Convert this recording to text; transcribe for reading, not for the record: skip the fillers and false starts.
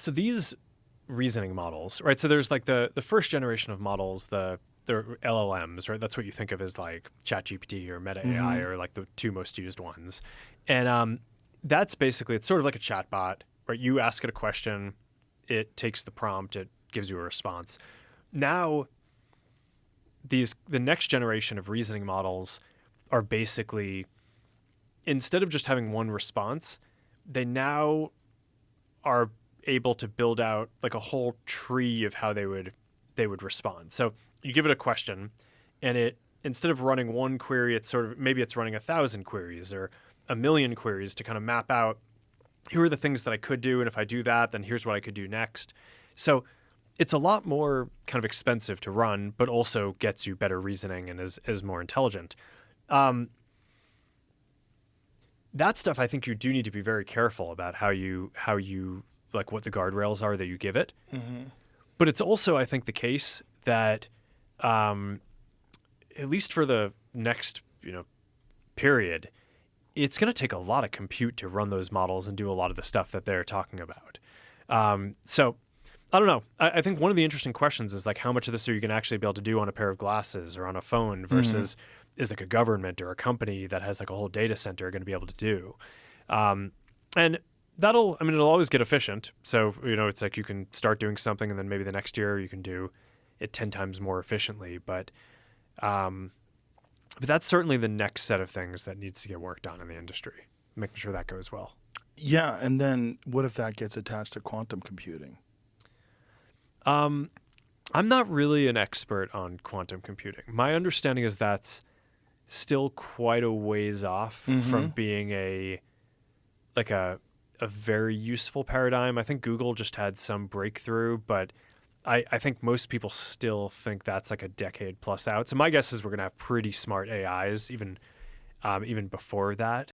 So these reasoning models, right? So there's like the first generation of models, the LLMs, right? That's what you think of as like ChatGPT or Meta AI Mm-hmm. or like the two most used ones. And that's basically, it's sort of like a chatbot, right? You ask it a question, it takes the prompt, it gives you a response. Now, the next generation of reasoning models are basically, instead of just having one response, they now are able to build out like a whole tree of how they would respond. So you give it a question, and it, instead of running one query, it's sort of, maybe it's running 1,000 queries or 1,000,000 queries to kind of map out, here are the things that I could do, and if I do that, then here's what I could do next. So it's a lot more kind of expensive to run, but also gets you better reasoning and is more intelligent. Um, that stuff, I think you do need to be very careful about how you like what the guardrails are that you give it. Mm-hmm. But it's also, I think, the case that, um, at least for the next period, it's going to take a lot of compute to run those models and do a lot of the stuff that they're talking about. So I don't know. I think one of the interesting questions is like, how much of this are you going to actually be able to do on a pair of glasses or on a phone Mm-hmm. versus is like a government or a company that has like a whole data center going to be able to do? Um, and it'll always get efficient. So, it's like you can start doing something and then maybe the next year you can do it 10 times more efficiently. Um, but that's certainly the next set of things that needs to get worked on in the industry, making sure that goes well. Yeah, and then what if that gets attached to quantum computing? Um, I'm not really an expert on quantum computing. My understanding is that's still quite a ways off Mm-hmm. from being like a very useful paradigm. I think Google just had some breakthrough, but I think most people still think that's like a decade plus out. So my guess is we're gonna have pretty smart AIs even before that.